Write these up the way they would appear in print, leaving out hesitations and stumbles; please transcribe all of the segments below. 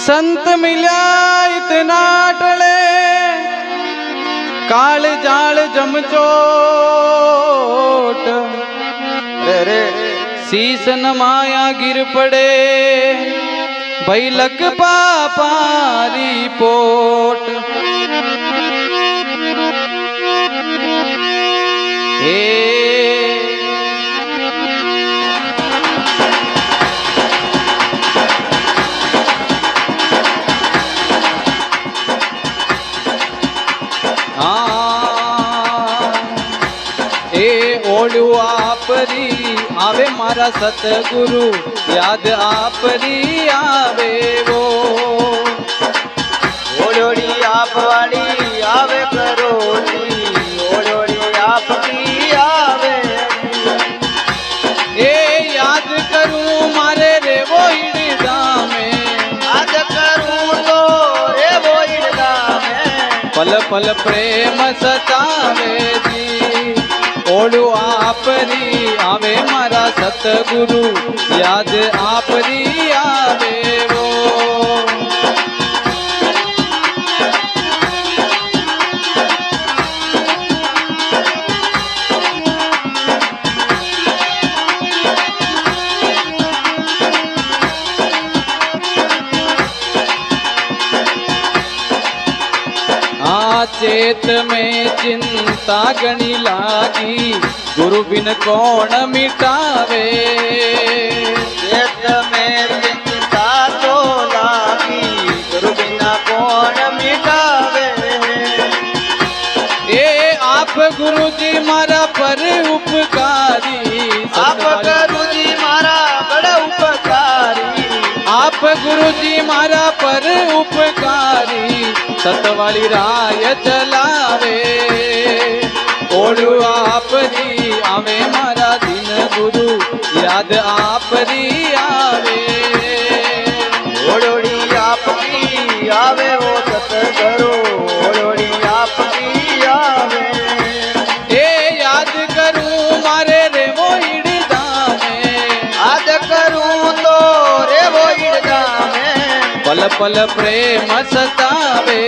संत मिल्या इतना टले काल जाल जमचोट रे रे शीस नमाया गिर पड़े भई लग पापारी पोट हे ओळू आपरी आवे मारा सतगुरु याद आपरी आवे वो ओळोड़ी आपवाड़ी आवे करोड़ी ओळोड़ी आपकी आवे ए याद करूं मारे रे वो हिड़दा में याद करूं तो रे वो हिड़दा में पल पल प्रेम सतावे जी ओळू आपरी आवे मारा सतगुरु याद आपरी आवे वो चेत में चिंता गणी लागी गुरु बिन कौन मिटावे चेत में चिंता तो लागी गुरु बिना कौन मिटावे ए आप गुरु जी मारा पर उपकारी आप गुरु जी मारा बड़ा उपकारी आप गुरु जी मारा पर उपकारी सतवाली राय चलावे ओळू आपरी आवे मारा दिन गुरु याद आपरी आवे ओळोड़ी आपकी आवे वो सतगुरु ओळोड़ी आपकी आवे ए याद करूं मारे रे वो हिड़दा में याद करूं तो रे वो हिड़दा में पल पल प्रेम सतावे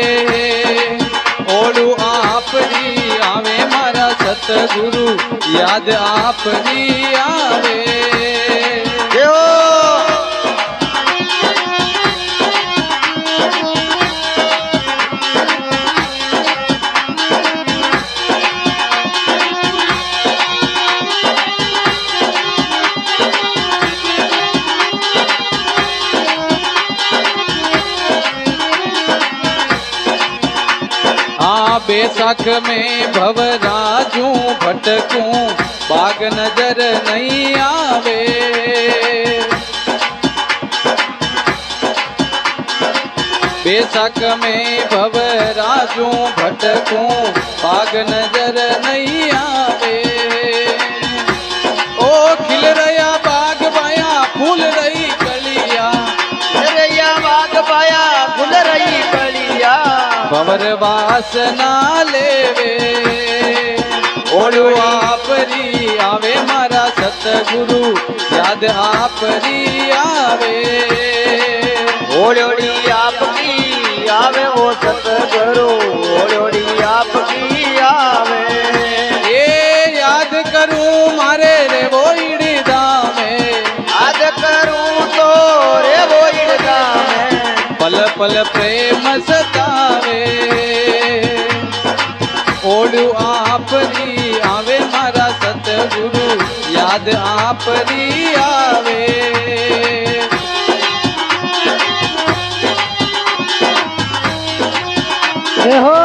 ओळू आपरी आवे मारा सतगुरु याद आपरी आवे देव बेसाख में भवराजू भटकूं बाग नजर नहीं आवे बेसाख में भवराजू भटकूं बाग नजर नहीं आवे ओ खिल रहा बाग बाया फूल रही कलिया रैया बाग पाया फूल रही कलिया भवर वासना लेवे ओळू आपरी आवे मारा सतगुरु याद आपरी आवे ओळोड़ी आपकी आवे वो सतगुरु ओळोड़ी आपकी आवे ए याद करूं मारे रे वो हिड़दा में याद करूं तो रे वो हिड़दा में पल पल प्रेम सतावे ओळू आपरी आवे मारा सतगुरु याद आपरी आवे हो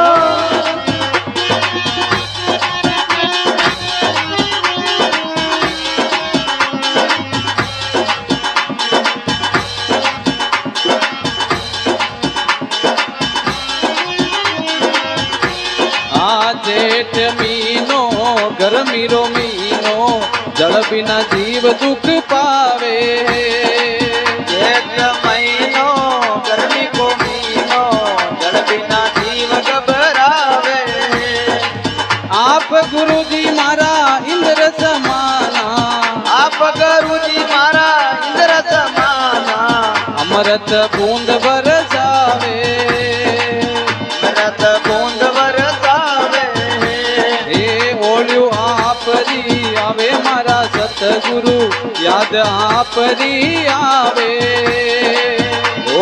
जेठ मीनो गर्मी रो मीनो जल बिना जीव दुख पावे जेठ महीनो गर्मी को महीनो जल बिना जीव घबरावे आप गुरु जी मारा इंद्र समाना आप गुरु जी मारा इंद्र समाना अमृत बूंद बरस મચાવે રત બૂંદ વરસાવે એ ઓળ્યું આપરી આવે મારા સતગુરુ યાદ આપરી આવે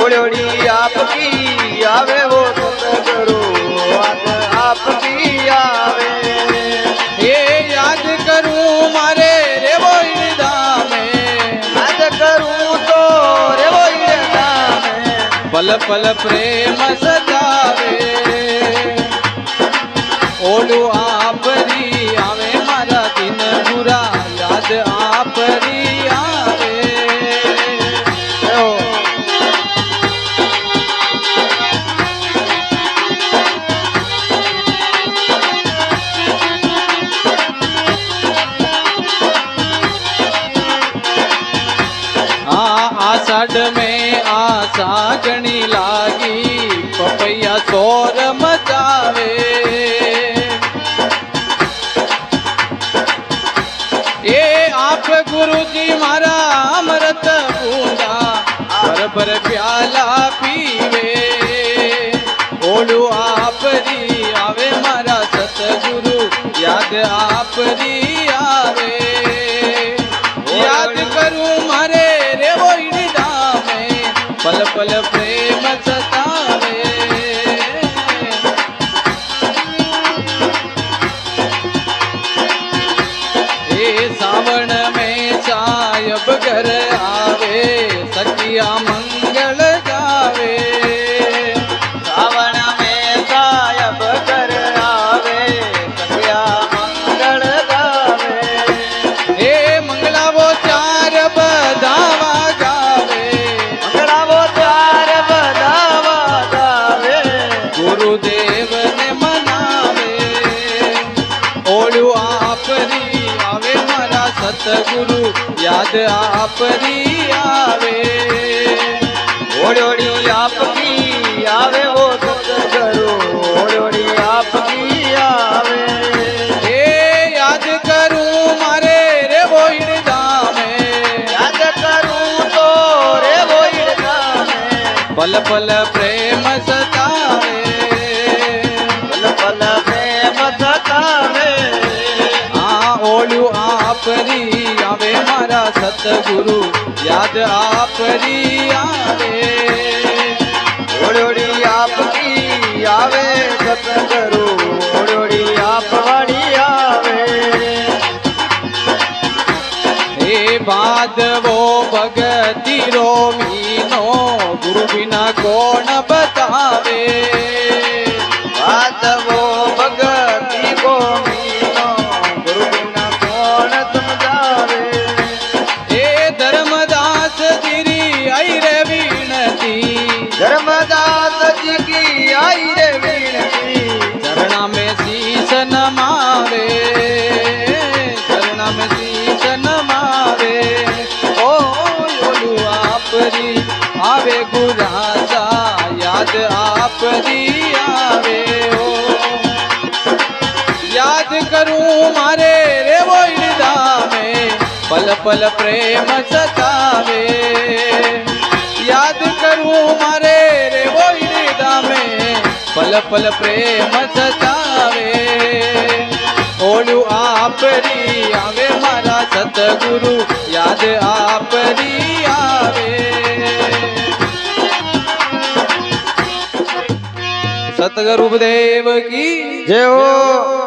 ઓળોડી આપકી આવે વો સતગુરુ યાદ આપકી આવે એ યાદ કરું મારે રેવો ધામે યાદ કરું તો રેવો નામે પલ પલ પ્રેમ સજાવે ઓલું આપરી આવે મારા દિન બુરા યાદ આપરી આવે आषाढ़ में आशा गणी लागी पपैया शोर मचावे ये आप गुरुजी मारा अमृत बूंदा भर भर प्याला पीवे ओलू आपरी आवे मारा सतगुरु याद आपरी आवे याद करूं मारे रेवो धामे पल पल प्रेम सतावे ए सावन में सायब घर आवे सखिया मंगल गावे सावन में सायब कर आवे सखिया मंगल गावे ए मंगलावो चार बधावा गावे मंगलावो चार बधावा गावे गुरुदेव ने मनावे ओळू आपरी आवे मारा सतगुरु याद आपरी आवे ओड़ोड़ी आपकी आवे वो सतगुरु ओड़ोड़ी आपकी आवे ए याद करूं मारे रे वो धामे याद करूं तो रे वो नामे पल पल प्रेम सतावे पल पल प्रेम सतावे ओळू आपरी आवे मारा सतगुरु याद आपरी आवे ओड़ोड़ी आपकी आवे सतगुरु ओड़ोड़ी आपवाड़ी आवे हे बादवो भगती रो मीनो गुरु बिना कौन बतावे बात वो भगती को मीनो गुरु बिना कौन समझावे हे धर्मदास गिरी आई रे विनती धर्मदास जी की आई रे विनती चरणा में शीश नमावे चरणा में शीश नमावे ओ ओलू आपरी आवे गुरासा याद आपरी आवे ओ याद करूं मारे रे वो धामे पल पल प्रेम सतावे याद करूं मारे रे वो धामे पल पल प्रेम सतावे ओळू आपरी आवे मारा सतगुरु याद आपरी आवे सतगुरुदेव की जय हो